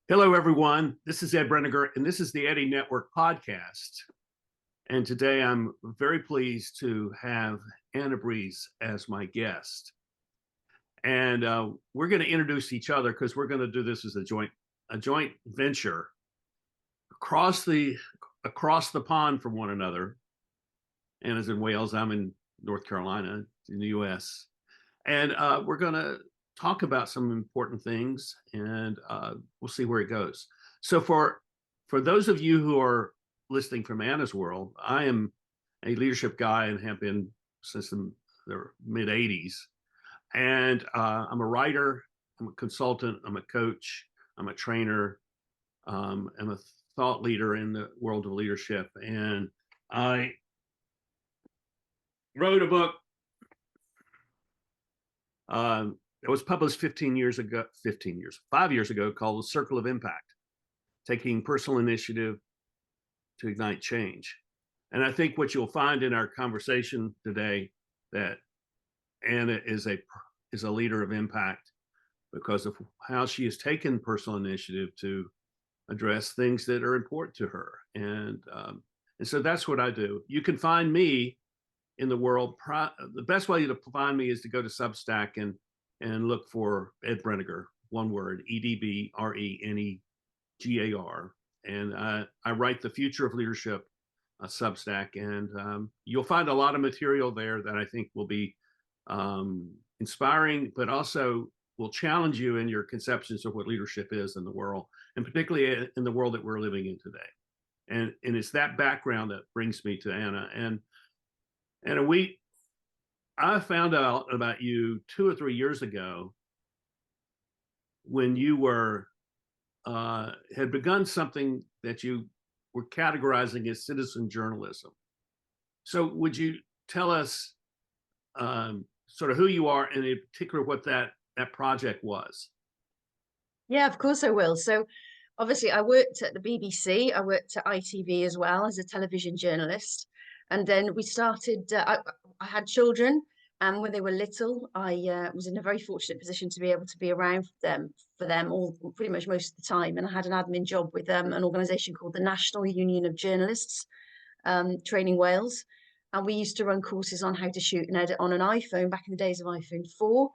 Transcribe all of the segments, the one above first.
Hello, everyone. This is Ed Brenegar, and this is the Eddy Network podcast. And today I'm very pleased to have AnnaBrees as my guest. And we're going to introduce each other because we're going to do this as a joint venture across the across the pond from one another. Anna's in Wales. I'm in North Carolina, in the U.S. And we're going to talk about some important things, and we'll see where it goes. So for those of you who are listening from Anna's world, I am a leadership guy and have been since the mid '80s. And I'm a writer, I'm a consultant, I'm a coach, I'm a trainer, I'm a thought leader in the world of leadership. And I wrote a book it was published 5 years ago, called The Circle of Impact, taking personal initiative to ignite change. And I think what you'll find in our conversation today that Anna is a leader of impact because of how she has taken personal initiative to address things that are important to her. And so that's what I do. You can find me in the world. The best way to find me is to go to Substack and look for Ed Brenegar, one word, EDBRENEGAR. And I write the Future of Leadership Substack, and you'll find a lot of material there that I think will be inspiring, but also will challenge you in your conceptions of what leadership is in the world, and particularly in the world that we're living in today. And it's that background that brings me to Anna. And I found out about you 2 or 3 years ago when you had begun something that you were categorizing as citizen journalism. So would you tell us sort of who you are, and in particular what that project was? Yeah, of course I will. So obviously I worked at the BBC, I worked at ITV as well as a television journalist. And then we started, I had children, and when they were little, I was in a very fortunate position to be able to be around for them all pretty much most of the time. And I had an admin job with an organisation called the National Union of Journalists, training Wales. And we used to run courses on how to shoot and edit on an iPhone back in the days of iPhone 4.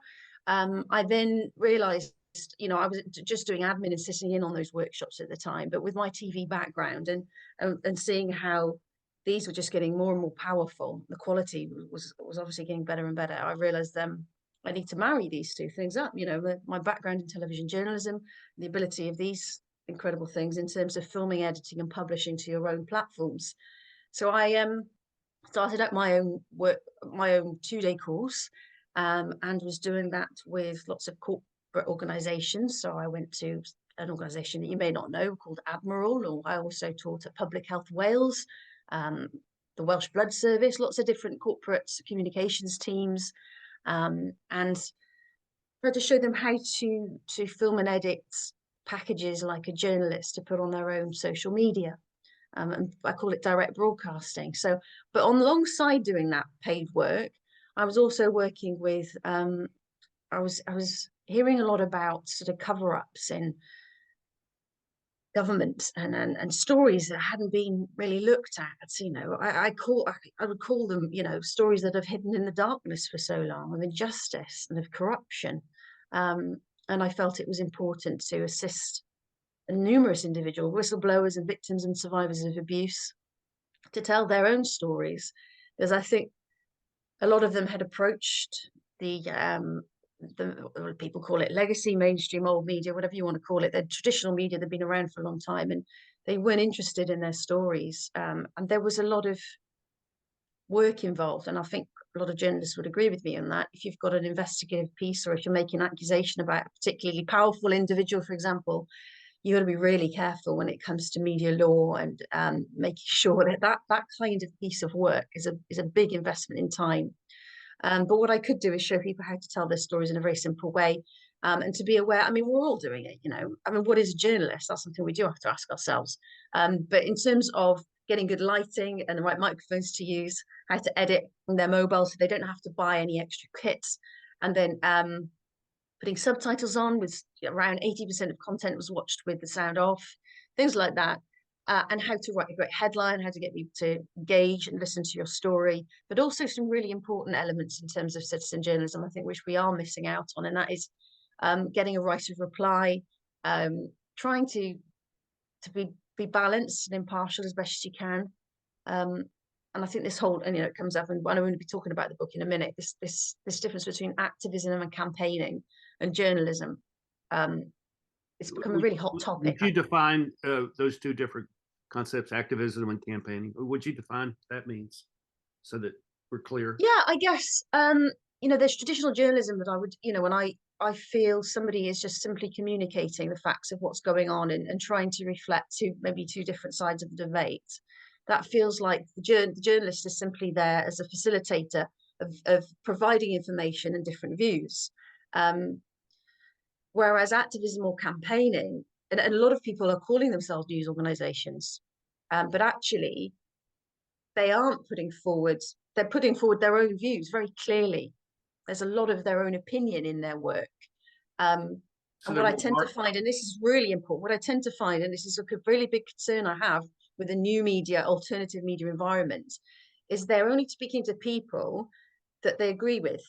I then realised, I was just doing admin and sitting in on those workshops at the time, but with my TV background and seeing how these were just getting more and more powerful, the quality was obviously getting better and better. I realized I need to marry these two things up. My background in television journalism, the ability of these incredible things in terms of filming, editing, and publishing to your own platforms. So I started up my own work, my own 2-day course, and was doing that with lots of corporate organisations. So I went to an organisation that you may not know called Admiral, or I also taught at Public Health Wales, the Welsh Blood Service, lots of different corporate communications teams, and tried to show them how to film and edit packages like a journalist to put on their own social media. And I call it direct broadcasting. So, but alongside doing that paid work, I was also working with. I was hearing a lot about sort of cover-ups in government and stories that hadn't been really looked at. I would call them, stories that have hidden in the darkness for so long, of injustice and of corruption. And I felt it was important to assist numerous individual whistleblowers and victims and survivors of abuse to tell their own stories, because I think a lot of them had approached the people call it legacy, mainstream, old media, whatever you want to call it, the traditional media that have been around for a long time, and they weren't interested in their stories. And there was a lot of work involved, and I think a lot of journalists would agree with me on that. If you've got an investigative piece, or if you're making an accusation about a particularly powerful individual, for example, you got to be really careful when it comes to media law and making sure that kind of piece of work is a big investment in time. But what I could do is show people how to tell their stories in a very simple way, and to be aware. I mean, we're all doing it, I mean, what is a journalist? That's something we do have to ask ourselves. But in terms of getting good lighting and the right microphones to use, how to edit on their mobile so they don't have to buy any extra kits, and then putting subtitles on with around 80% of content was watched with the sound off, things like that. And how to write a great headline, how to get people to engage and listen to your story, but also some really important elements in terms of citizen journalism, I think, which we are missing out on, and that is getting a right of reply, trying to be balanced and impartial as best as you can. And I think this whole, and it comes up, and I'm going to be talking about the book in a minute. This difference between activism and campaigning and journalism. It's become a really hot topic. Would you define those two different concepts, activism and campaigning? Would you define what that means so that we're clear? Yeah, I guess there's traditional journalism that I would, when I feel somebody is just simply communicating the facts of what's going on and trying to reflect maybe two different sides of the debate. That feels like the journalist is simply there as a facilitator of providing information and different views. Whereas activism or campaigning, and a lot of people are calling themselves news organizations, but actually they aren't putting forward, they're putting forward their own views very clearly. There's a lot of their own opinion in their work. And what I tend to find, and this is really important, what I tend to find, and this is a really big concern I have with the new media, alternative media environment, is they're only speaking to people that they agree with.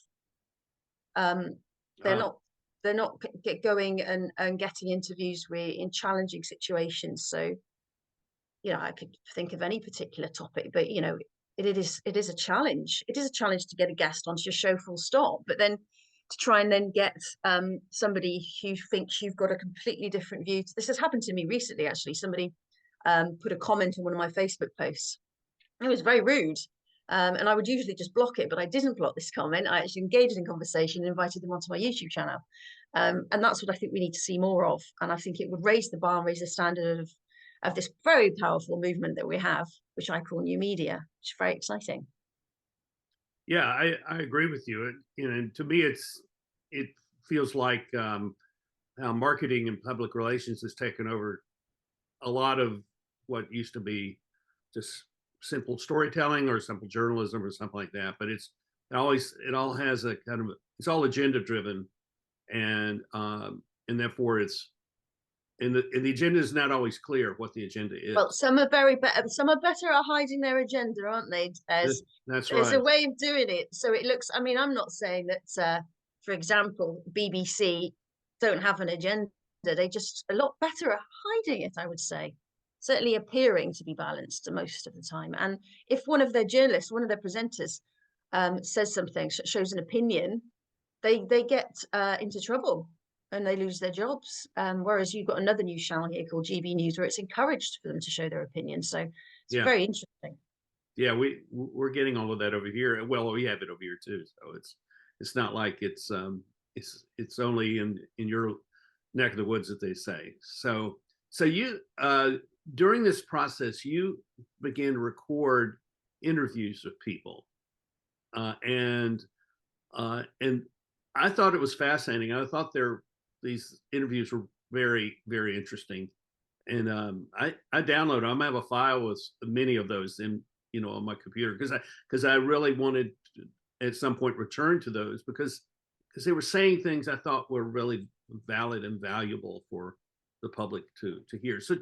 They're not going and getting interviews in challenging situations. So, I could think of any particular topic, but it is a challenge. It is a challenge to get a guest onto your show, full stop. But then to try and then get somebody who thinks you've got a completely different view. This has happened to me recently, actually. Somebody put a comment on one of my Facebook posts. It was very rude. And I would usually just block it, but I didn't block this comment. I actually engaged in conversation and invited them onto my YouTube channel. And that's what I think we need to see more of. And I think it would raise the bar and raise the standard of this very powerful movement that we have, which I call new media, which is very exciting. Yeah, I agree with you. To me, it feels like how marketing and public relations has taken over a lot of what used to be just simple storytelling or simple journalism or something like that. But it all has a kind of, it's all agenda driven, and therefore the agenda is not always clear what the agenda is. Well, some are better at hiding their agenda, aren't they? That's right. There's a way of doing it. So it looks, I'm not saying that, for example, BBC don't have an agenda. They just a lot better at hiding it, I would say. Certainly appearing to be balanced most of the time. And if one of their journalists, one of their presenters says something, shows an opinion, they get into trouble and they lose their jobs. Whereas you've got another news channel here called GB News where it's encouraged for them to show their opinion. So it's very interesting. Yeah, we're getting all of that over here. Well, we have it over here too. So it's not like it's only in your neck of the woods, that they say. So you during this process, you began to record interviews with people, and I thought it was fascinating. I thought these interviews were very, very interesting, and I downloaded them. I have a file with many of those on my computer because I really wanted to at some point return to those because they were saying things I thought were really valid and valuable for the public to hear. So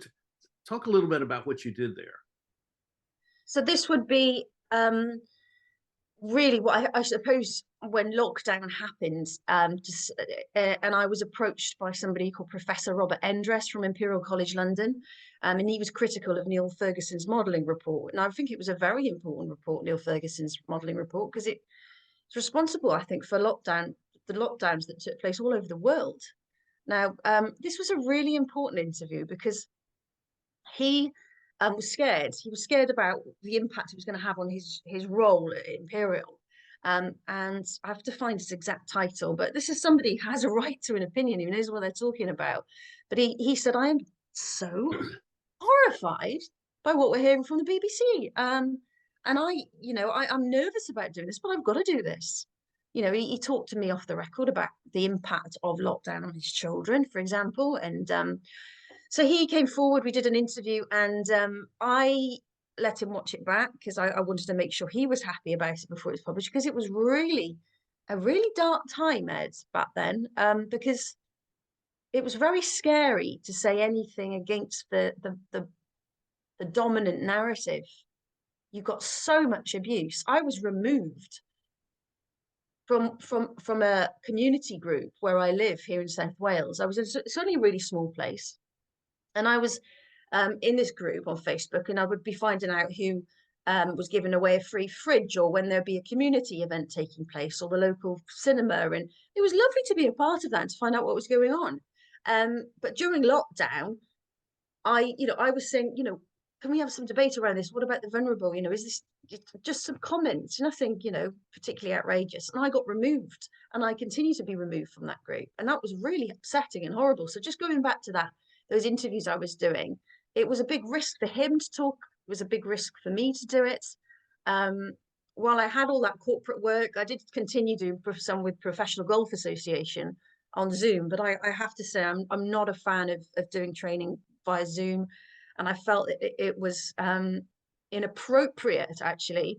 talk a little bit about what you did there. So this would be really what I suppose when lockdown happened, and I was approached by somebody called Professor Robert Endress from Imperial College London, and he was critical of Neil Ferguson's modelling report. And I think it was a very important report, Neil Ferguson's modelling report, because it's responsible, I think, for the lockdowns that took place all over the world. Now, this was a really important interview because he was scared. He was scared about the impact it was going to have on his role at Imperial. And I have to find his exact title, but this is somebody who has a right to an opinion, who knows what they're talking about. But he said, I am so horrified by what we're hearing from the BBC. And I'm nervous about doing this, but I've got to do this. He talked to me off the record about the impact of lockdown on his children, for example. And so he came forward, we did an interview, and I let him watch it back because I wanted to make sure he was happy about it before it was published, because it was really a really dark time, Ed, back then, because it was very scary to say anything against the dominant narrative. You got so much abuse. I was removed from a community group where I live here in South Wales. It's only a really small place, and I was in this group on Facebook, and I would be finding out who was giving away a free fridge, or when there'd be a community event taking place, or the local cinema, and it was lovely to be a part of that and to find out what was going on. But during lockdown, I was saying, can we have some debate around this? What about the vulnerable? Is this just some comments, nothing, particularly outrageous? And I got removed, and I continue to be removed from that group. And that was really upsetting and horrible. So just going back to those interviews I was doing, it was a big risk for him to talk. It was a big risk for me to do it. While I had all that corporate work, I did continue doing some with Professional Golf Association on Zoom. But I have to say, I'm not a fan of doing training via Zoom. And I felt it was inappropriate, actually,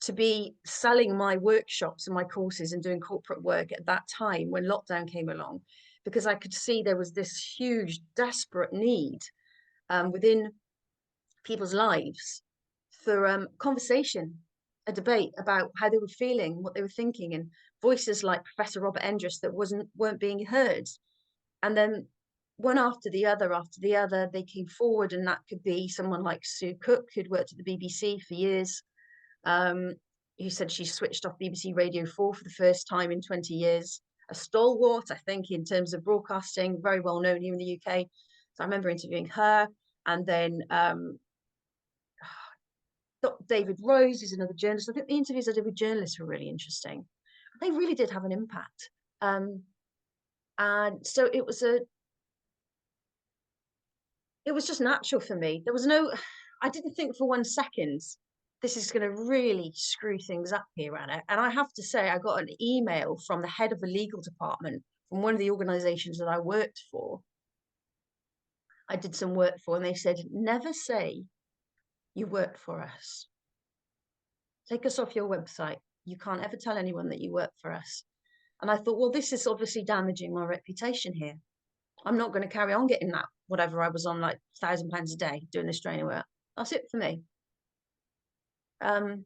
to be selling my workshops and my courses and doing corporate work at that time when lockdown came along, because I could see there was this huge, desperate need within people's lives for conversation, a debate about how they were feeling, what they were thinking, and voices like Professor Robert Endres that weren't being heard. And then one after the other, they came forward, and that could be someone like Sue Cook, who'd worked at the BBC for years, who said she switched off BBC Radio 4 for the first time in 20 years. A stalwart, I think, in terms of broadcasting, very well known here in the UK. So I remember interviewing her. And then David Rose, who's another journalist. I think the interviews I did with journalists were really interesting. They really did have an impact. And so it was just natural for me. I didn't think for 1 second, this is going to really screw things up here, Anna. And I have to say, I got an email from the head of the legal department from one of the organizations that I worked for. I did some work for, and they said, never say you work for us. Take us off your website. You can't ever tell anyone that you work for us. And I thought, well, this is obviously damaging my reputation here. I'm not going to carry on getting that, whatever I was on, like £1,000 a day doing this training work. That's it for me. So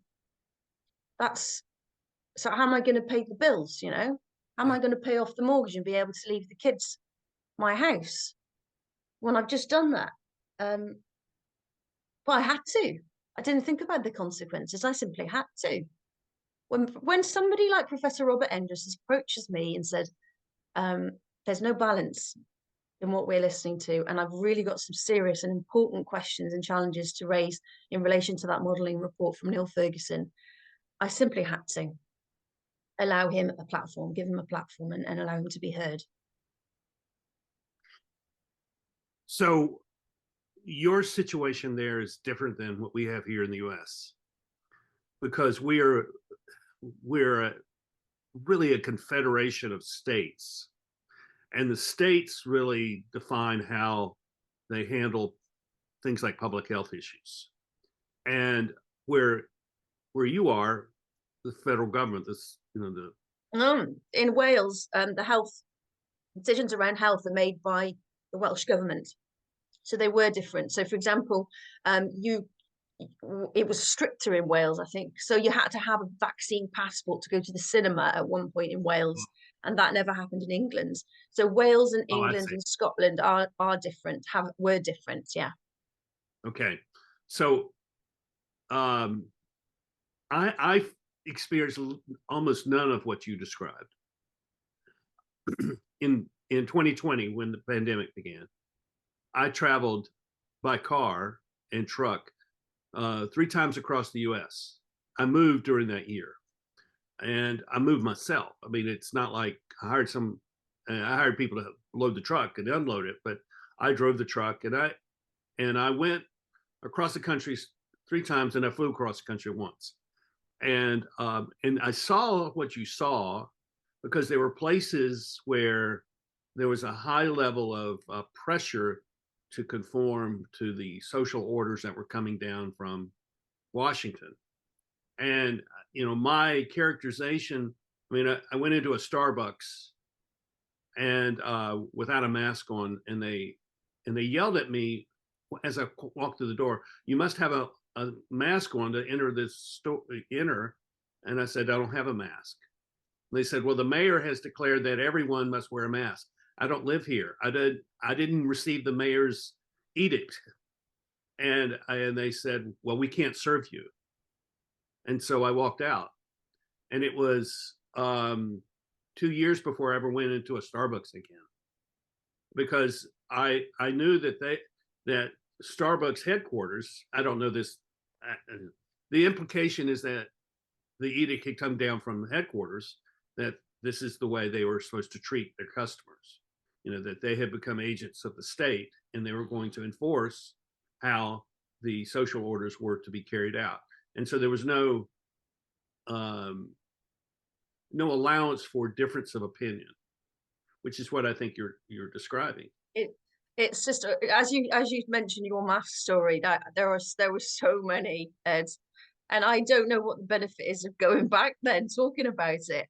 how am I going to pay the bills? How am I going to pay off the mortgage and be able to leave the kids my house when I've just done that? But I had to. I didn't think about the consequences. I simply had to. When somebody like Professor Robert Endres approaches me and said, there's no balance in what we're listening to, and I've really got some serious and important questions and challenges to raise in relation to that modelling report from Neil Ferguson, I simply had to allow him a platform, give him a platform, and allow him to be heard. So your situation there is different than what we have here in the US, because we're really a confederation of states, and the states really define how they handle things like public health issues. And where you are, the federal government, in Wales, the health decisions around health are made by the Welsh government, so they were different. So, for example, it was stricter in Wales, I think. So you had to have a vaccine passport to go to the cinema at one point in Wales, and that never happened in England. So Wales and England and Scotland are different, were different, yeah. Okay, so I've experienced almost none of what you described. In 2020, when the pandemic began, I traveled by car and truck 3 times across the US. I moved during that year, and I moved myself. I mean, it's not like I hired people to load the truck and unload it, but I drove the truck, and I went across the country 3 times, and I flew across the country once. And I saw what you saw, because there were places where there was a high level of pressure to conform to the social orders that were coming down from Washington. And my characterization I mean, I went into a Starbucks and without a mask on, and they yelled at me as I walked through the door. You must have a mask on to enter this store. And I said, I don't have a mask. And they said, well, the mayor has declared that everyone must wear a mask. I don't live here. I didn't receive the mayor's edict. And they said, well, we can't serve you. And so I walked out. And it was 2 years before I ever went into a Starbucks again, because I knew that Starbucks headquarters, I don't know this, the implication is that the edict had come down from headquarters, that this is the way they were supposed to treat their customers, that they had become agents of the state and they were going to enforce how the social orders were to be carried out. And so there was no allowance for difference of opinion, which is what I think you're describing. It's just as you mentioned your math story, that there were so many, Ed, and I don't know what the benefit is of going back then talking about it.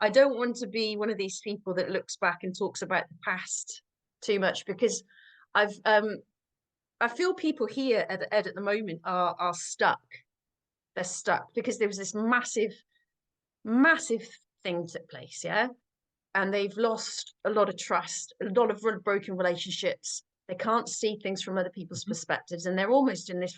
I don't want to be one of these people that looks back and talks about the past too much, because I feel people here at the moment are stuck. They're stuck because there was this massive thing took place, yeah, and they've lost a lot of trust, a lot of broken relationships. They can't see things from other people's perspectives, and they're almost in this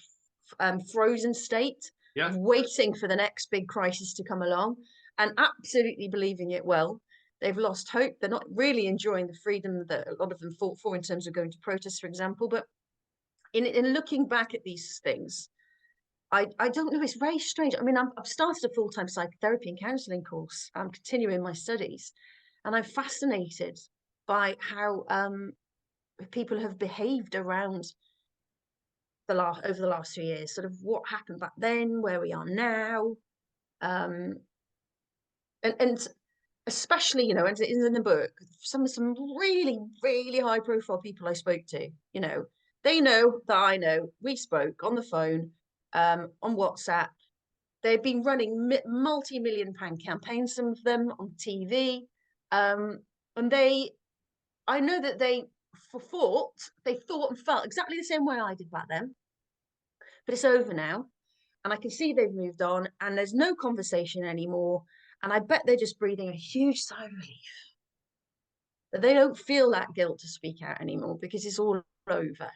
frozen state, yeah, of waiting for the next big crisis to come along, and absolutely believing it. Well, they've lost hope. They're not really enjoying the freedom that a lot of them fought for in terms of going to protests, for example. But in looking back at these things, I don't know, it's very strange. I mean, I've started a full-time psychotherapy and counselling course. I'm continuing my studies, and I'm fascinated by how people have behaved around over the last 2 years, sort of what happened back then, where we are now, and especially, and in the book, some really, really high-profile people I spoke to, they know that I know. We spoke on the phone, on WhatsApp. They've been running multi-million pound campaigns, some of them on TV, and I know that they thought and felt exactly the same way I did back then, but it's over now, and I can see they've moved on, and there's no conversation anymore, and I bet they're just breathing a huge sigh of relief that they don't feel that guilt to speak out anymore, because it's all over.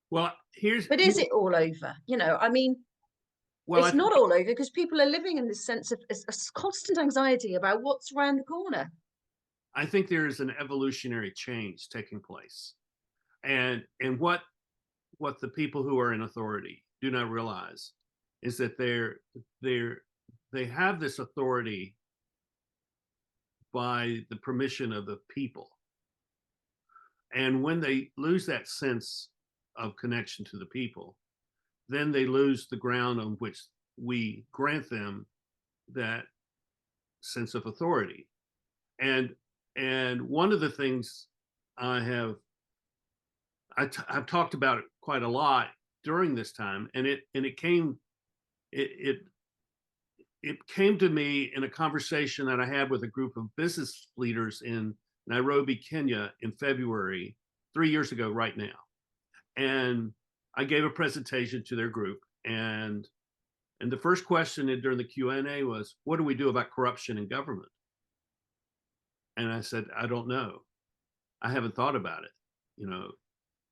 Well, but is it all over? I mean, well, it's not all over, because people are living in this sense of a constant anxiety about what's around the corner. I think there is an evolutionary change taking place, and what the people who are in authority do not realize is that they have this authority by the permission of the people, and when they lose that sense of connection to the people, then they lose the ground on which we grant them that sense of authority. And one of the things I've talked about it quite a lot during this time, and it came to me in a conversation that I had with a group of business leaders in Nairobi, Kenya, in February, 3 years ago right now. And I gave a presentation to their group, and the first question during the Q&A was, what do we do about corruption in government? And I said, I don't know. I haven't thought about it,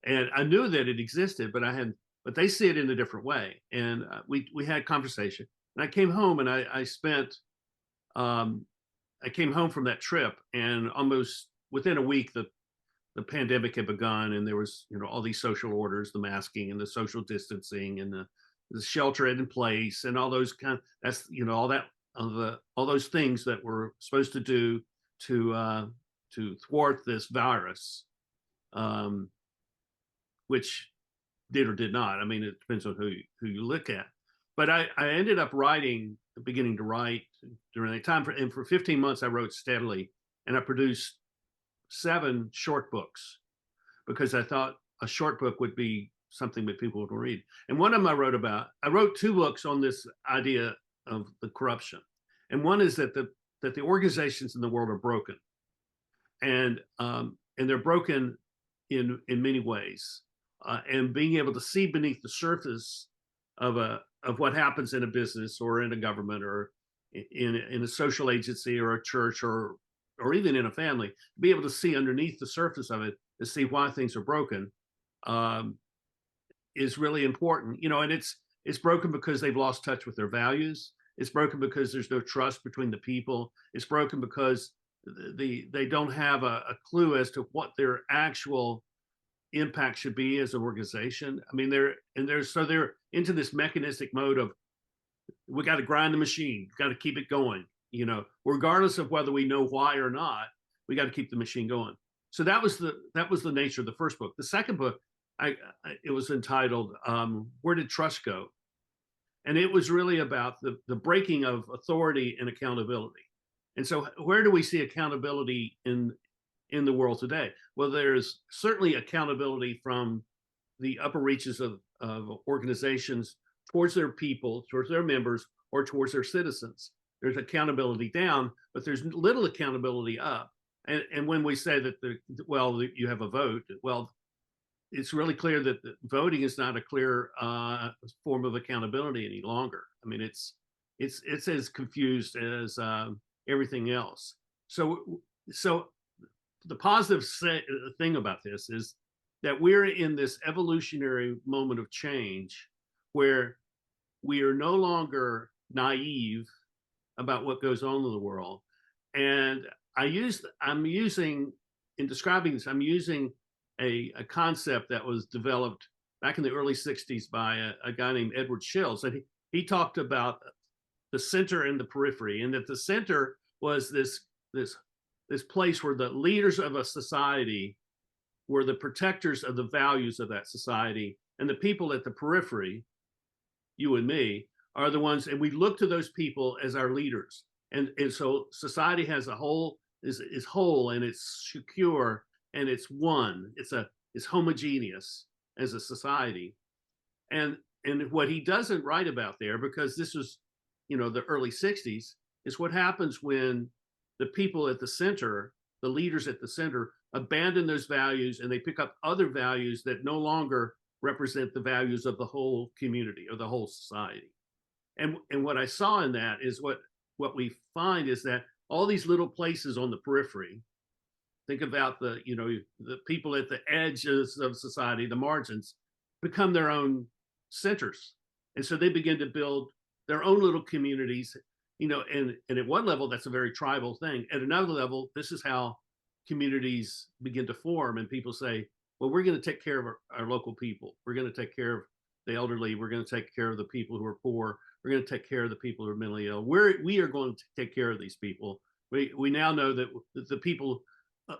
and I knew that it existed, but they see it in a different way. And we had conversation, and I came home, and I came home from that trip, and almost within a week, the pandemic had begun, and there was, all these social orders, the masking and the social distancing and the shelter in place and all those all those things that we're supposed to do to thwart this virus, which did or did not. I mean, it depends on who you look at. But I ended up beginning to write during that time, and for 15 months I wrote steadily, and I produced 7 short books, because I thought a short book would be something that people would read. And one of them I wrote 2 books on this idea of the corruption. And one is that that the organizations in the world are broken, and they're broken in many ways. And being able to see beneath the surface of what happens in a business or in a government or in a social agency or a church or even in a family, be able to see underneath the surface of it to see why things are broken, um, is really important. And it's broken because they've lost touch with their values. It's broken because there's no trust between the people. It's broken because they don't have a clue as to what their actual impact should be as an organization. I mean, they're into this mechanistic mode of, we got to grind the machine, got to keep it going, regardless of whether we know why or not. We got to keep the machine going. So that was the nature of the first book. The second book, it was entitled "Where Did Trust Go?" And it was really about the breaking of authority and accountability. And so, where do we see accountability in the world today? Well, there's certainly accountability from the upper reaches of organizations towards their people, towards their members, or towards their citizens. There's accountability down, but there's little accountability up. And when we say that you have a vote, well, it's really clear that voting is not a clear form of accountability any longer. I mean, it's as confused as everything else. So the positive thing about this is that we're in this evolutionary moment of change where we are no longer naive about what goes on in the world. And I'm using in describing this, I'm using a concept that was developed back in the early 60s by a guy named Edward Shills. And he talked about the center and the periphery, and that the center was this place where the leaders of a society were the protectors of the values of that society, and the people at the periphery, you and me, are the ones, and we look to those people as our leaders. And so society has a whole is whole, and it's secure, and it's one. It's homogeneous as a society. And what he doesn't write about there, because this was, the early 60s, is what happens when the people at the center, the leaders at the center, abandon those values and they pick up other values that no longer represent the values of the whole community or the whole society. And what I saw in that is what we find is that all these little places on the periphery, think about the people at the edges of society, the margins, become their own centers. And so they begin to build their own little communities, and at one level, that's a very tribal thing. At another level, this is how communities begin to form, and people say, well, we're going to take care of our local people. We're going to take care of the elderly. We're going to take care of the people who are poor. We're going to take care of the people who are mentally ill. We are going to take care of these people. We now know that the people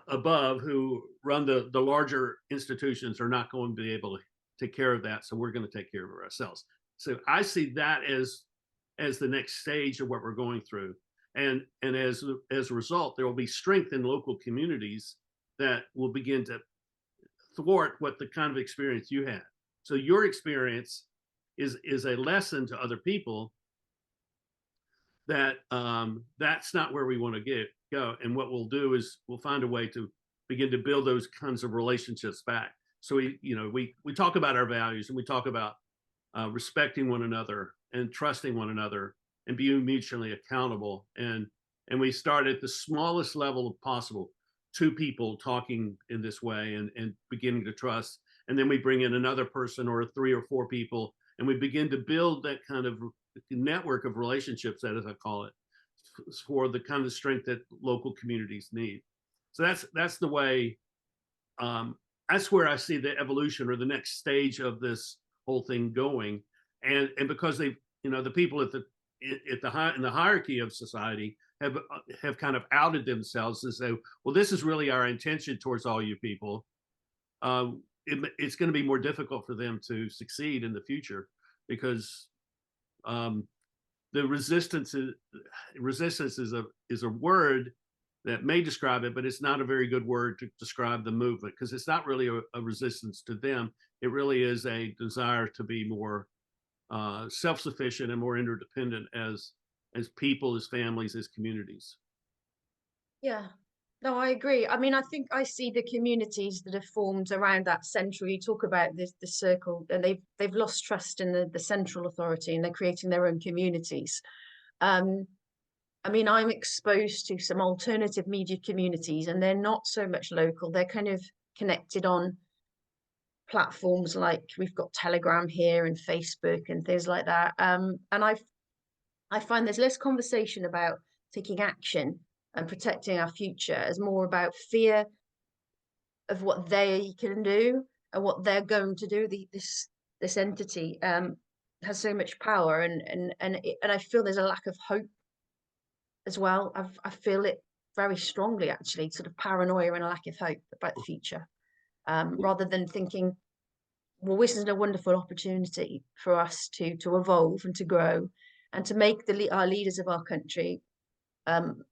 above who run the larger institutions are not going to be able to take care of that. So we're going to take care of it ourselves. So I see that as the next stage of what we're going through. And as a result, there will be strength in local communities that will begin to thwart what the kind of experience you had. So your experience is a lesson to other people that that's not where we want to go. And what we'll do is we'll find a way to begin to build those kinds of relationships back. So we talk about our values, and we talk about respecting one another and trusting one another and being mutually accountable. And we start at the smallest level possible, two people talking in this way and beginning to trust. And then we bring in another person or 3 or 4 people, and we begin to build that kind of network of relationships, as I call it, for the kind of strength that local communities need. So that's the way, that's where I see the evolution or the next stage of this whole thing going. And because they, the people in the hierarchy of society have kind of outed themselves and say, well, this is really our intention towards all you people. It's going to be more difficult for them to succeed in the future, because the resistance is a word that may describe it, but it's not a very good word to describe the movement, because it's not really a resistance to them. It really is a desire to be more self-sufficient and more interdependent as people, as families, as communities. Yeah. No, I agree. I mean, I think I see the communities that have formed around that central. You talk about this the circle, and they've lost trust in the central authority, and they're creating their own communities. Um, I mean, I'm exposed to some alternative media communities, and they're not so much local. They're kind of connected on platforms like we've got Telegram here and Facebook and things like that. And I find there's less conversation about taking action and protecting our future as more about fear of what they can do and what they're going to do. This entity has so much power, and I feel there's a lack of hope as well. I feel it very strongly, actually, sort of paranoia and a lack of hope about the future, rather than thinking, well, this is a wonderful opportunity for us to evolve and to grow and to make our leaders of our country um,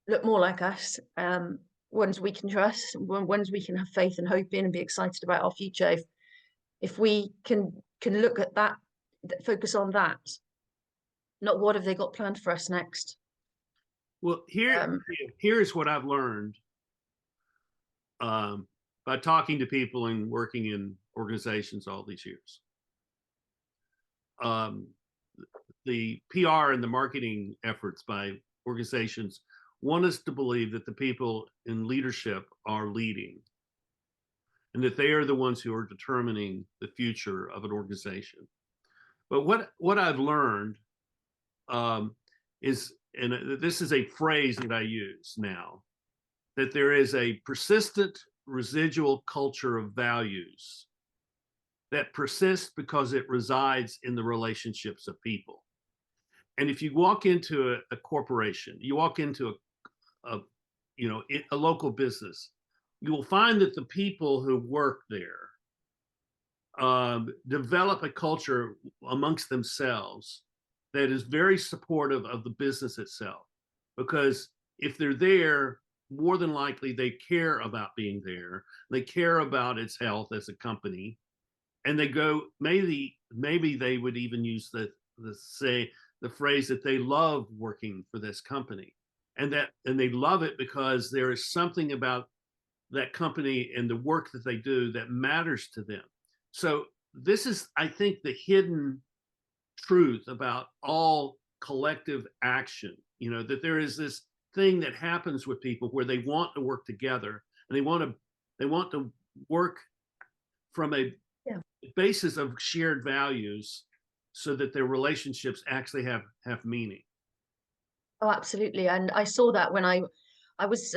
look more like us, ones we can trust, ones we can have faith and hope in and be excited about our future. If we can look at that, focus on that, not what have they got planned for us next. Well, Um, here's what I've learned um, by talking to people and working in organizations all these years. Um, the PR and the marketing efforts by organizations want us to believe that the people in leadership are leading and that they are the ones who are determining the future of an organization. But what I've learned is, and this is a phrase that I use now, that there is a persistent residual culture of values that persists because it resides in the relationships of people. And if you walk into a corporation, you walk into a local business, you will find that the people who work there develop a culture amongst themselves that is very supportive of the business itself. Because if they're there, more than likely they care about being there. They care about its health as a company, and they go, maybe they would even use the phrase that they love working for this company, and they love it because there is something about that company and the work that they do that matters to them. So this is, I think, the hidden truth about all collective action, that there is this thing that happens with people where they want to work together, and they want to work from a yeah. basis of shared values so that their relationships actually have meaning. Oh, absolutely. And I saw that when I was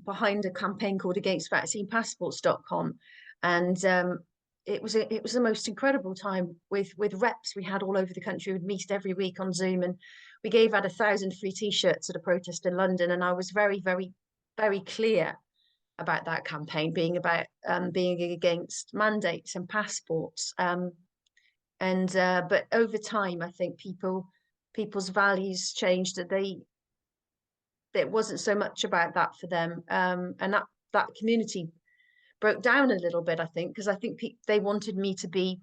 behind a campaign called against vaccinepassports.com, and it was the most incredible time with reps we had all over the country. We'd meet every week on Zoom, and we gave out 1,000 free t-shirts at a protest in London. And I was very, very, very clear about that campaign being about being against mandates and passports. But over time, I think people's values changed. That it wasn't so much about that for them, and that community broke down a little bit. I think because I think they wanted me to be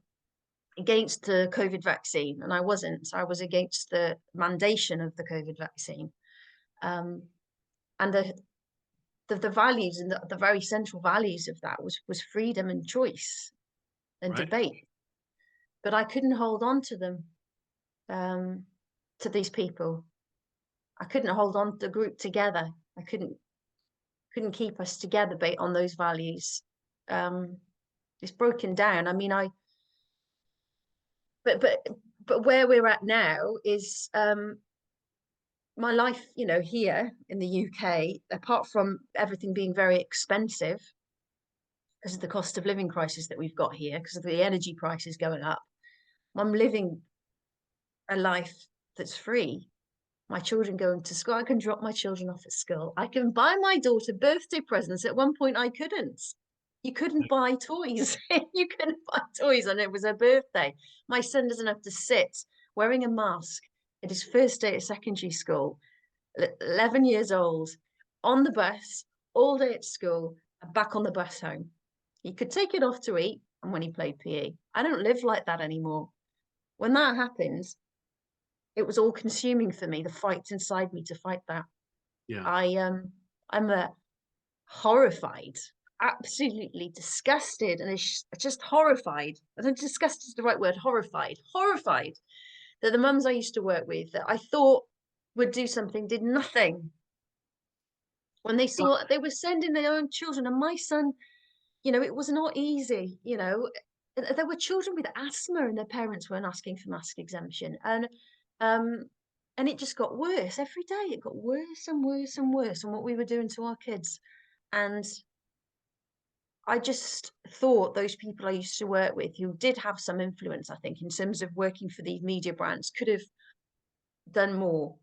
against the COVID vaccine, and I wasn't. I was against the mandation of the COVID vaccine, um, and the values and the very central values of that was freedom and choice and Right. debate. But I couldn't hold on to them, um, to these people. I couldn't hold on the group together. I couldn't keep us together based on those values. Um, it's broken down. I mean, but but but where we're at now is my life, here in the UK, apart from everything being very expensive because of the cost of living crisis that we've got here, because of the energy prices going up, I'm living a life that's free. My children going to school. I can drop my children off at school. I can buy my daughter birthday presents. At one point, I couldn't. You couldn't buy toys. You couldn't buy toys, and it was her birthday. My son doesn't have to sit wearing a mask at his first day at secondary school, 11 years old, on the bus, all day at school, and back on the bus home. He could take it off to eat, and when he played PE. I don't live like that anymore. When that happens, it was all consuming for me, the fight inside me to fight that. Yeah. I'm horrified, absolutely disgusted, and it's just horrified. I think disgusted is the right word. Horrified that the mums I used to work with that I thought would do something did nothing when they Well, saw they were sending their own children. And my son, it was not easy. There were children with asthma, and their parents weren't asking for mask exemption, um, and it just got worse every day. It got worse and worse and worse on what we were doing to our kids, and I just thought those people I used to work with who did have some influence, I think, in terms of working for these media brands, could have done more.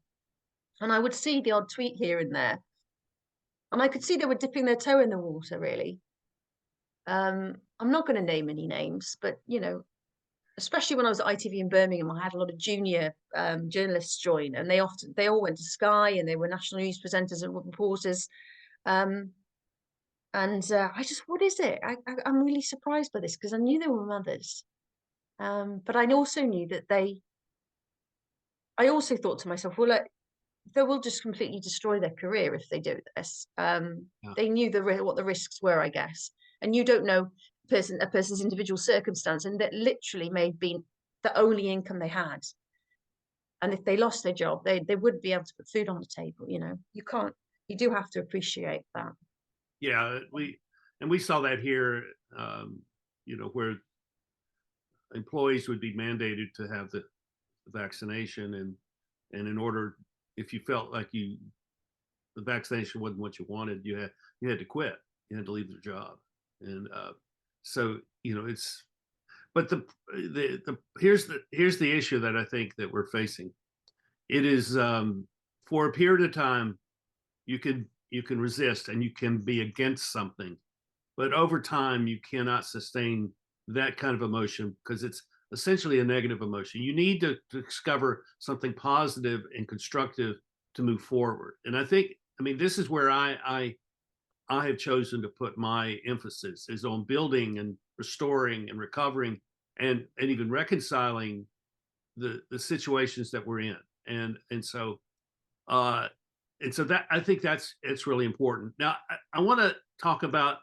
And I would see the odd tweet here and there, and I could see they were dipping their toe in the water, really. I'm not going to name any names, but especially when I was at ITV in Birmingham, I had a lot of junior journalists join, and they all went to Sky, and they were national news presenters and reporters. Um, and I just, what is it? I'm really surprised by this because I knew they were mothers, but I also knew that I also thought to myself, well, they will just completely destroy their career if they do this. yeah. They knew what the risks were, I guess, and you don't know a person's individual circumstance, and that literally may have been the only income they had. And if they lost their job, they wouldn't be able to put food on the table. You can't. You do have to appreciate that. Yeah, we saw that here, where employees would be mandated to have the vaccination, and in order, if you felt like the vaccination wasn't what you wanted, you had to quit. You had to leave the job, and so it's. But the here's the issue that I think that we're facing. It is, for a period of time, you can resist and you can be against something, but over time you cannot sustain that kind of emotion because it's essentially a negative emotion. You need to discover something positive and constructive to move forward. And I mean, this is where I have chosen to put my emphasis is on building and restoring and recovering and even reconciling the situations that we're in. And so uh that, I think it's really important. Now I want to talk about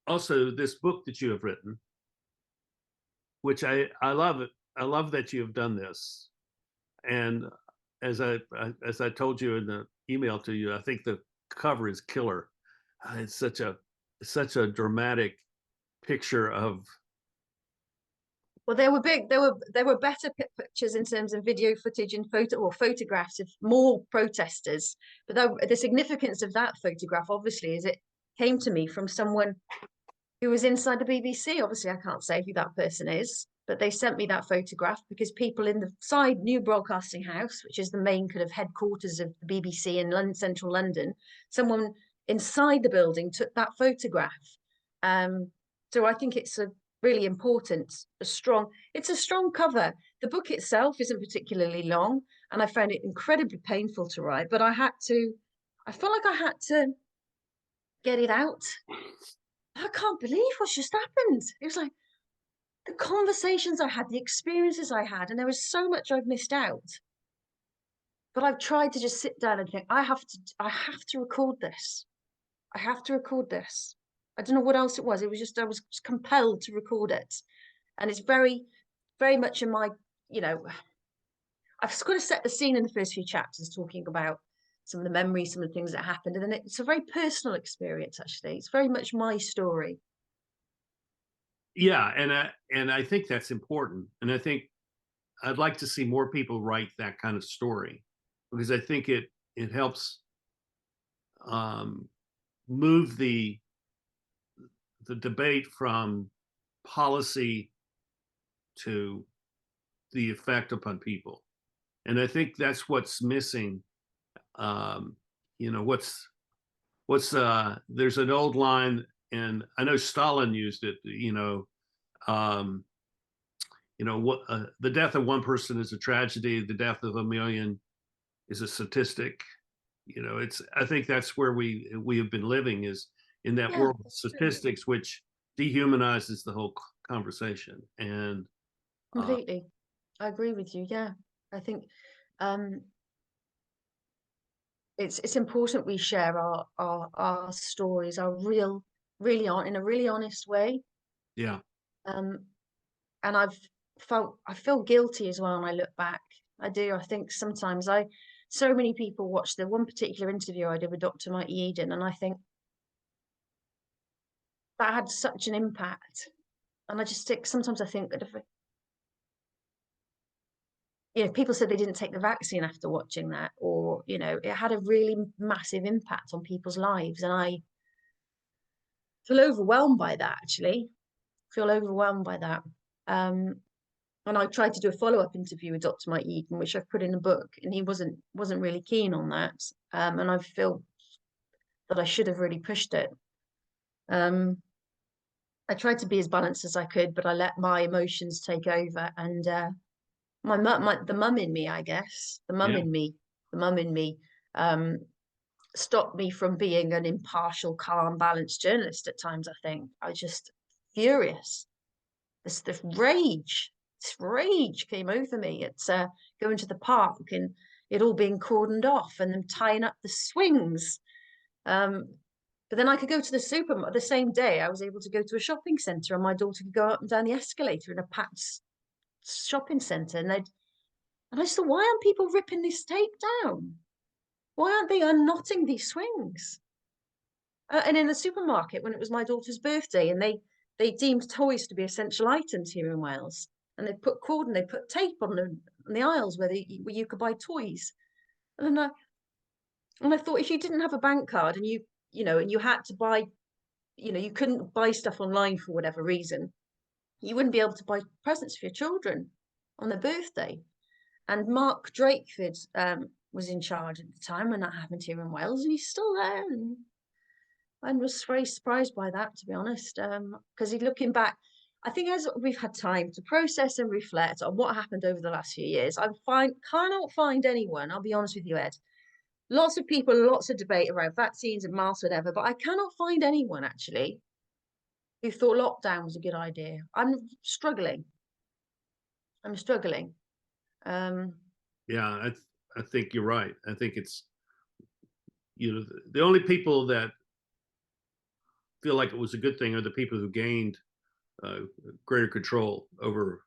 also this book that you have written, which I love it. I love that you have done this. And as I told you in the email to you, I think the cover is killer. It's such a dramatic picture of. Well, they were big. There were better pictures in terms of video footage and photographs of more protesters. But the significance of that photograph, obviously, is it came to me from someone who was inside the BBC. Obviously, I can't say who that person is, but they sent me that photograph because people in the side New Broadcasting House, which is the main kind of headquarters of the BBC in central London, someone inside the building took that photograph. So I think it's a really important, it's a strong cover. The book itself isn't particularly long, and I found it incredibly painful to write, but I felt like I had to get it out. I can't believe what's just happened. It was like the conversations I had, the experiences I had, and there was so much I've missed out. But I've tried to just sit down and think, I have to record this. I have to record this. I don't know what else it was. It was just I was compelled to record it. And it's very, very much in my, I've sort of set the scene in the first few chapters, talking about some of the memories, some of the things that happened. And then it's a very personal experience, actually. It's very much my story. Yeah, and I think that's important. And I think I'd like to see more people write that kind of story because I think it helps um, move the debate from policy to the effect upon people. And I think that's what's missing. Um, there's an old line, and I know Stalin used it, um, what the death of one person is a tragedy, the death of a million is a statistic. I think that's where we have been living, is in that Yeah, world of that's true. statistics, which dehumanizes the whole conversation. And Completely. I agree with you. Yeah. I think um it's important we share our stories, our really on in a really honest way. Yeah. Um, and I feel guilty as well when I look back. I do. I think sometimes so many people watch the one particular interview I did with Dr. Mike Eden, and I think that had such an impact. And I just think sometimes I think that if people said they didn't take the vaccine after watching that, or it had a really massive impact on people's lives, and I feel overwhelmed by that. Actually, feel overwhelmed by that. Um, and I tried to do a follow-up interview with Dr. Mike Eden, which I've put in a book, and he wasn't really keen on that. And I feel that I should have really pushed it. Um, I tried to be as balanced as I could, but I let my emotions take over, and the mum in me, I guess, Yeah. the mum in me, um, stopped me from being an impartial, calm, balanced journalist at times. I think I was just furious. This rage came over me. It's going to the park and it all being cordoned off and them tying up the swings. Um, but then I could go to the supermarket the same day. I was able to go to a shopping centre, and my daughter could go up and down the escalator in a packed shopping centre, and I just thought, why aren't people ripping this tape down? Why aren't they unknotting these swings? And in the supermarket, when it was my daughter's birthday, and they deemed toys to be essential items here in Wales, and they put tape on the aisles where you could buy toys. And then I thought, if you didn't have a bank card and you had to buy, you couldn't buy stuff online for whatever reason, you wouldn't be able to buy presents for your children on their birthday. And Mark Drakeford was in charge at the time when that happened here in Wales, and he's still there. And I was very surprised by that, to be honest, because looking back, I think as we've had time to process and reflect on what happened over the last few years, cannot find anyone, I'll be honest with you, Ed. Lots of people, lots of debate around vaccines and masks, whatever, but I cannot find anyone actually who thought lockdown was a good idea. I'm struggling. I'm struggling. Um, Yeah. I think you're right. I think it's, the only people that feel like it was a good thing are the people who gained uh, greater control over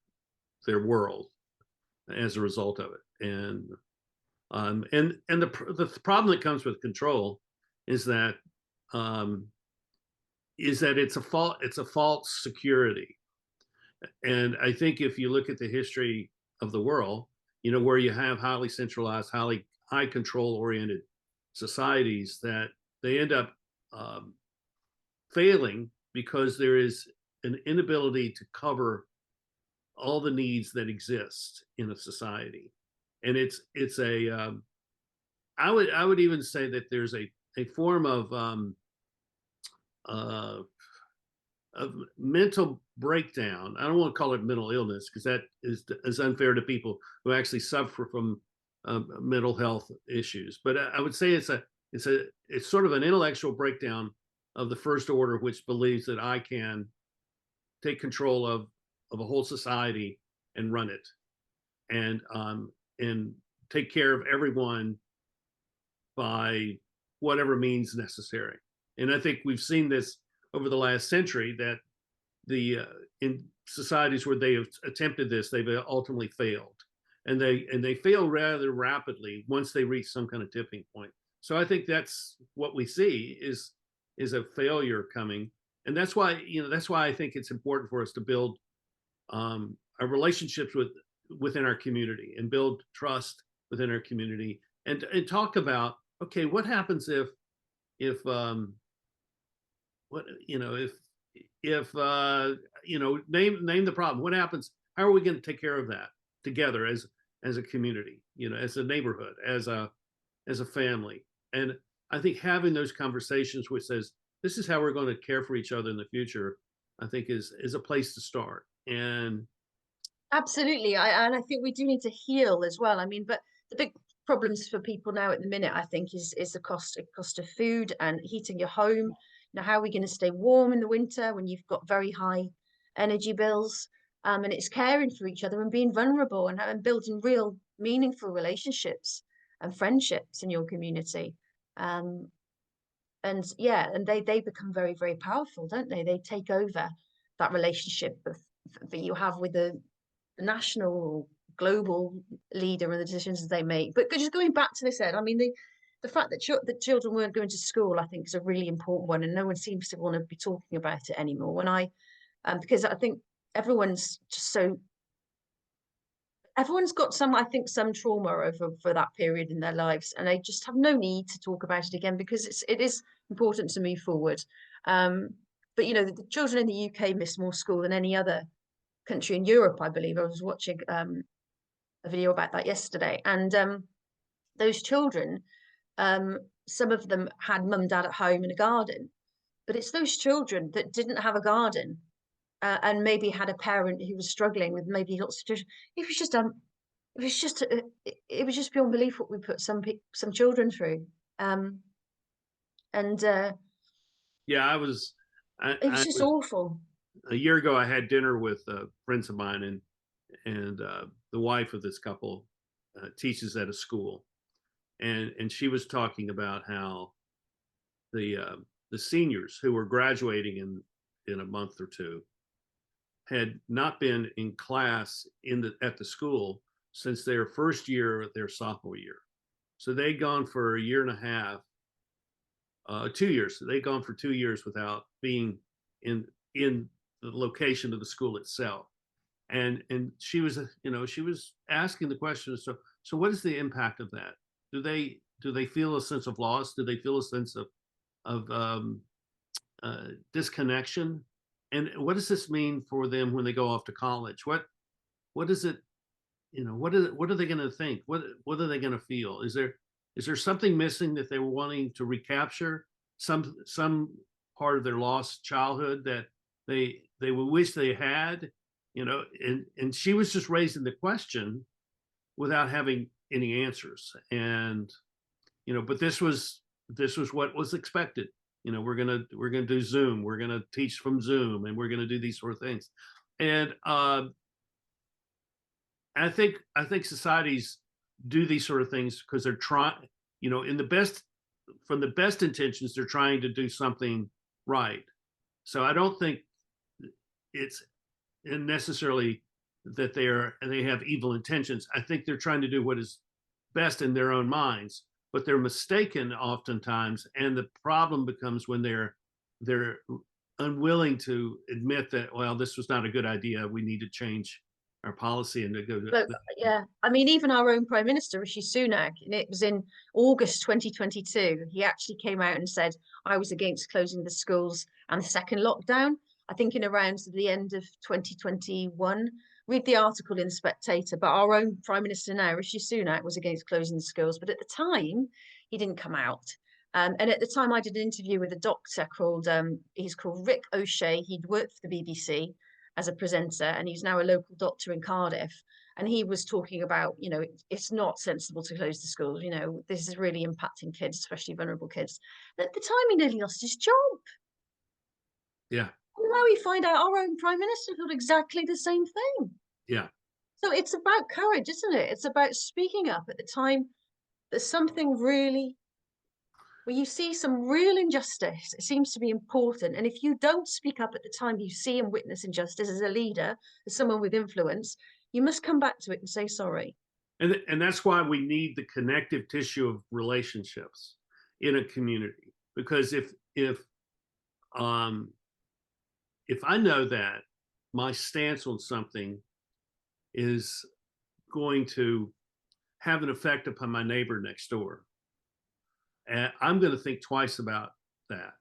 their world as a result of it. And the problem that comes with control is that um, it's a false security. And I think if you look at the history of the world, where you have highly centralized, high control oriented societies, that they end up um, failing because there is an inability to cover all the needs that exist in a society. And it's a I would even say that there's a form uh, of mental breakdown. I don't want to call it mental illness, because that is unfair to people who actually suffer from mental health issues. But I would say it's sort of an intellectual breakdown of the first order, which believes that I can take control of a whole society and run it, and take care of everyone by whatever means necessary. And I think we've seen this over the last century, that in societies where they have attempted this, they've ultimately failed, and they fail rather rapidly once they reach some kind of tipping point. So I think that's what we see is a failure coming, and that's why I think it's important for us to build our relationships within our community, and build trust within our community, and talk about, okay, what happens if what name the problem. What happens? How are we going to take care of that together as a community, as a neighborhood, as a family? And I think having those conversations, which says, this is how we're going to care for each other in the future, I think is a place to start. And Absolutely. And I think we do need to heal as well. I mean, but the big problems for people now at the minute, I think, is the cost of food and heating your home. How are we going to stay warm in the winter when you've got very high energy bills? And it's caring for each other and being vulnerable, and building real meaningful relationships and friendships in your community. Um, and yeah, and they become very, very powerful, don't they? They take over that relationship that you have with the national or global leader and the decisions they make. But just going back to this, Ed, I mean, the fact that children weren't going to school, I think, is a really important one, and no one seems to want to be talking about it anymore. When because I think everyone's just so everyone's got some, I think, some trauma over for that period in their lives, and they just have no need to talk about it again because it is important to move forward. Um, but you know, the children in the UK miss more school than any other country in Europe, I believe. I was watching a video about that yesterday, and those children, um, some of them had mum and dad at home in a garden, but it's those children that didn't have a garden and maybe had a parent who was struggling with maybe lots of children. It was just it was just beyond belief what we put some children through, um, and Yeah, it was I just was awful. a year ago. I had dinner with friends of mine, and the wife of this couple teaches at a school, and she was talking about how the seniors who were graduating in a month or two had not been in class at the school since their first year of their sophomore year. So they'd gone for a year and a half, 2 years. They'd gone for 2 years without being in the location of the school itself. And she was asking the question. So what is the impact of that? Do they feel a sense of loss? Do they feel a sense of disconnection? And what does this mean for them when they go off to college? What is it? What are they going to think? What are they going to feel? Is there something missing that they were wanting to recapture? Some part of their lost childhood that they would wish they had. And she was just raising the question without having any answers. And but this was what was expected. We're gonna do Zoom. We're gonna teach from Zoom, and we're gonna do these sort of things. And I think societies do these sort of things because they're trying, in the best from the best intentions, they're trying to do something right. So I don't think it's necessarily that they have evil intentions. I think they're trying to do what is best in their own minds, but they're mistaken oftentimes. And the problem becomes when they're unwilling to admit that, well, this was not a good idea. We need to change our policy and to go But to. yeah, I mean, even our own Prime Minister, Rishi Sunak, and it was in August 2022, he actually came out and said, I was against closing the schools and the second lockdown, I think in around the end of 2021. Read the article in Spectator, but our own Prime Minister now, Rishi Sunak, was against closing the schools. But at the time, he didn't come out. And at the time, I did an interview with a doctor he's called Rick O'Shea. He'd worked for the BBC as a presenter, and he's now a local doctor in Cardiff. And he was talking about, it's not sensible to close the schools. This is really impacting kids, especially vulnerable kids. At the time, he nearly lost his job. Yeah, And now we find out our own Prime Minister thought exactly the same thing. yeah, So it's about courage, isn't it? It's about speaking up at the time there's something really, where you see some real injustice. It seems to be important. And if you don't speak up at the time you see and witness injustice as a leader, as someone with influence, you must come back to it and say sorry. and that's why we need the connective tissue of relationships in a community. Because um if I know that my stance on something is going to have an effect upon my neighbor next door, and I'm going to think twice about that,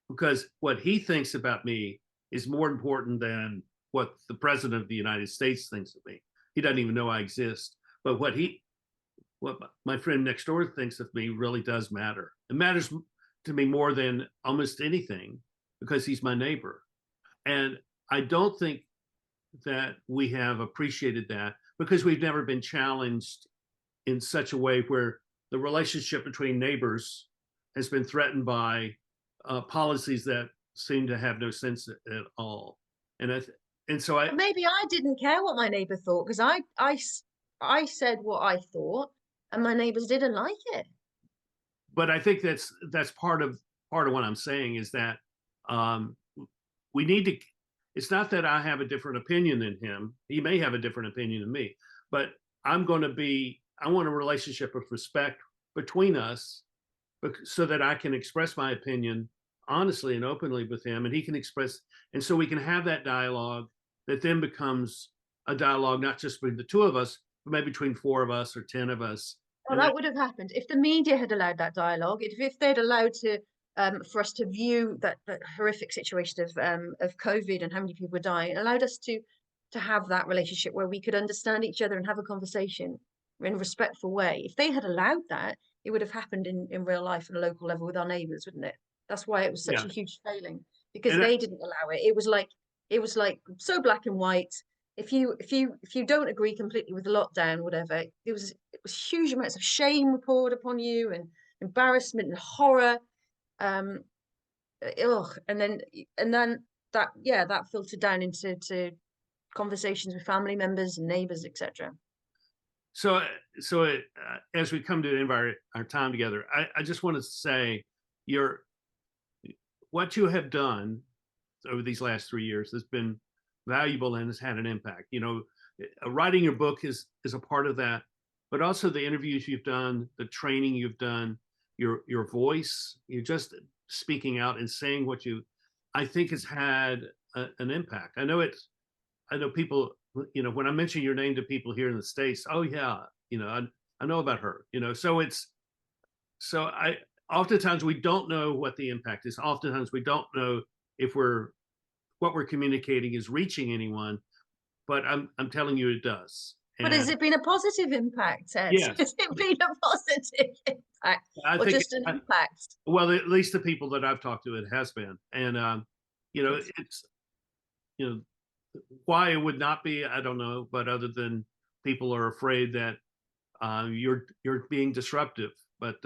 because what he thinks about me is more important than what the president of the United States thinks of me. He doesn't even know I exist, but what my friend next door thinks of me really does matter. It matters to me more than almost anything because he's my neighbor. And I don't think that we have appreciated that because we've never been challenged in such a way where the relationship between neighbors has been threatened by policies that seem to have no sense at all. And so I Maybe I didn't care what my neighbor thought because I said what I thought and my neighbors didn't like it. but I think that's part of what I'm saying is that um, we need to. It's not that I have a different opinion than him. He may have a different opinion than me, but I'm going to be. I want a relationship of respect between us, so that I can express my opinion honestly and openly with him, and he can express, and so we can have that dialogue that then becomes a dialogue not just between the two of us, but maybe between four of us or 10 of us. Well, that would have happened if the media had allowed that dialogue. If they'd allowed to for us to view that horrific situation of COVID and how many people were dying, allowed us to have that relationship where we could understand each other and have a conversation in a respectful way. If they had allowed that, it would have happened in real life on a local level with our neighbours, wouldn't it? That's why it was such Yeah, a huge failing, because and they didn't allow it. It was like so black and white. If you don't agree completely with the lockdown, whatever, it was huge amounts of shame poured upon you and embarrassment and horror. Um, ugh, and then that filtered down into conversations with family members and neighbors, etc. so as we come to the end of our time together, I just want to say your what you have done over these last 3 years has been valuable and has had an impact. Writing your book is a part of that, but also the interviews you've done, the training you've done, your voice, you're just speaking out and saying what you, I think has had an impact. I know people, when I mention your name to people here in the States, oh yeah, I know about her, so oftentimes we don't know what the impact is. Oftentimes we don't know if what we're communicating is reaching anyone, but I'm telling you it does. But And has it been a positive impact, Ed? yes, Has it been a positive impact I or think, just an impact? well, at least the people that I've talked to, it has been. And, it's, you know, why it would not be, I don't know, but other than people are afraid that you're being disruptive, but,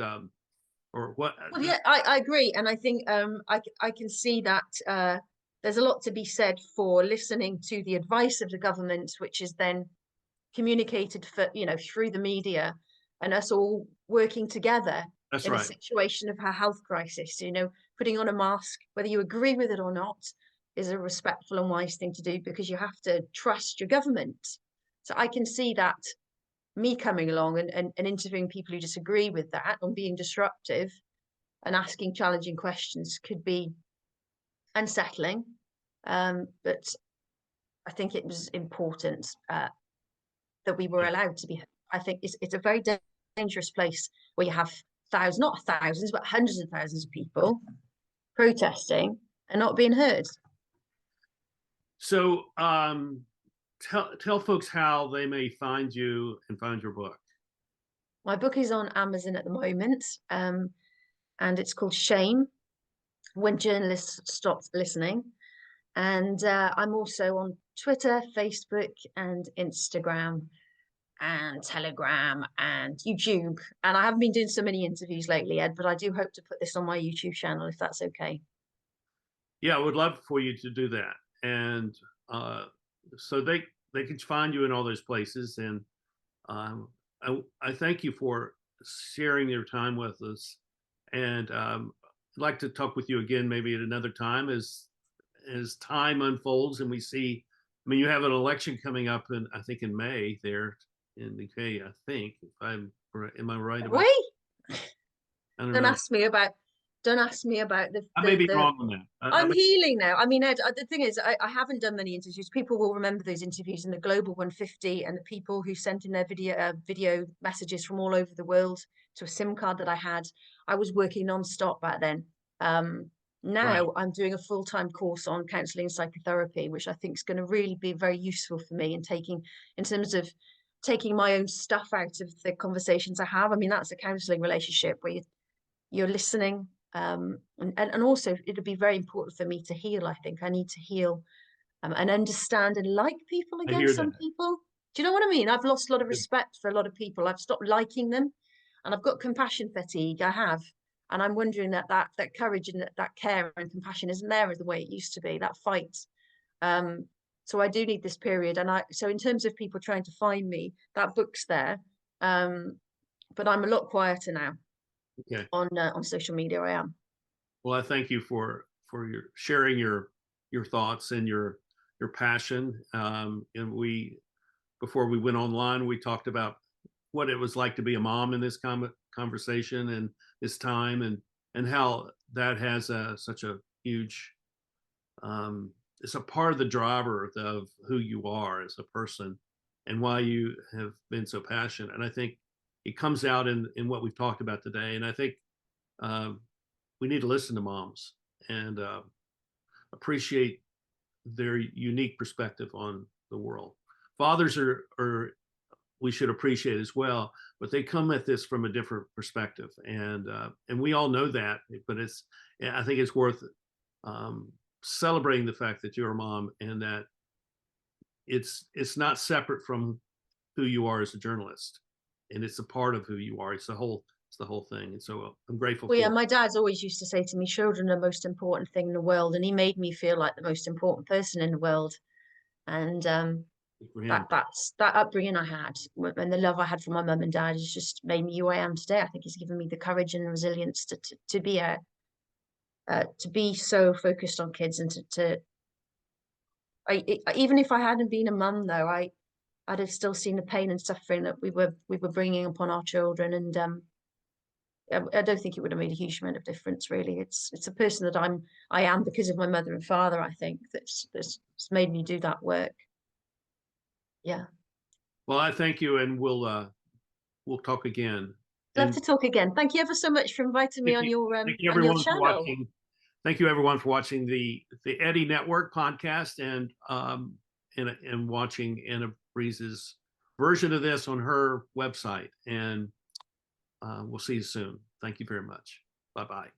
or what, Well, yeah, I agree, and I think I can see that there's a lot to be said for listening to the advice of the government, which is then communicated through the media, and us all working together that's in a right. situation of a health crisis. Putting on a mask, whether you agree with it or not, is a respectful and wise thing to do because you have to trust your government. So I can see that me coming along and interviewing people who disagree with that and being disruptive and asking challenging questions could be unsettling. But I think it was important that we were Yeah. allowed to be. I think it's a very dangerous place where you have thousands, not thousands, but hundreds of thousands of people protesting and not being heard. So, tell folks how they may find you and find your book. My book is on Amazon at the moment, and it's called Shame: When Journalists Stopped Listening. And I'm also on Twitter, Facebook, and Instagram, and Telegram, and YouTube. And I haven't been doing so many interviews lately, Ed, but I do hope to put this on my YouTube channel if that's okay. Yeah, I would love for you to do that. And uh, so they can find you in all those places. And um, I thank you for sharing your time with us. And I'd like to talk with you again, maybe at another time as time unfolds and we see. I mean, you have an election coming up, in I think in May there in the UK. I think, if I'm am I right about? We I don't don't know. ask me about don't ask me about the I may the be the wrong on that. I'm healing now. I mean, Ed, the thing is, I haven't done many interviews. People will remember those interviews in the Global 150 and the people who sent in their video messages from all over the world to a SIM card that I had. I was working non-stop back then. Right. Now I'm doing a full-time course on counselling and psychotherapy, which I think is going to really be very useful for me in terms of taking my own stuff out of the conversations I have. I mean, that's a counselling relationship where you're listening, and also it'll be very important for me to heal. I think I need to heal, and understand and like people I again. hear Some that. people, do you know what I mean? I've lost a lot of respect for a lot of people. I've stopped liking them, and I've got compassion fatigue. I have, and I'm wondering that courage and that care and compassion isn't there the way it used to be. That fight. um so I do need this period, and so in terms of people trying to find me, that book's there, but I'm a lot quieter now. Okay. on social media. I am. Well, I thank you for your sharing your thoughts and your passion. And we before we went online, we talked about what it was like to be a mom in this conversation and this time, and how that has such a huge it's a part of the driver of who you are as a person and why you have been so passionate. And I think it comes out in what we've talked about today. And I think um, we need to listen to moms and appreciate their unique perspective on the world. Fathers are we should appreciate as well, but they come at this from a different perspective, and we all know that. But I think it's worth um, celebrating the fact that you're a mom and that it's not separate from who you are as a journalist, and it's a part of who you are. It's the whole thing, and so I'm grateful Well, yeah, for my dad's always used to say to me, children are the most important thing in the world, and he made me feel like the most important person in the world. And for him. that upbringing I had and the love I had for my mum and dad has just made me who I am today. I think it's given me the courage and the resilience to be so focused on kids and even if I hadn't been a mum though, I'd have still seen the pain and suffering that we were bringing upon our children, and I don't think it would have made a huge amount of difference really. It's a person that I am because of my mother and father. I think that's made me do that work. Yeah. Well, I thank you, and we'll talk again. Love And to talk again. Thank you ever so much for inviting me thank you on your everyone for channel. watching. Thank you everyone for watching the Eddy Network podcast and watching Anna Brees's version of this on her website. And we'll see you soon. Thank you very much. Bye bye.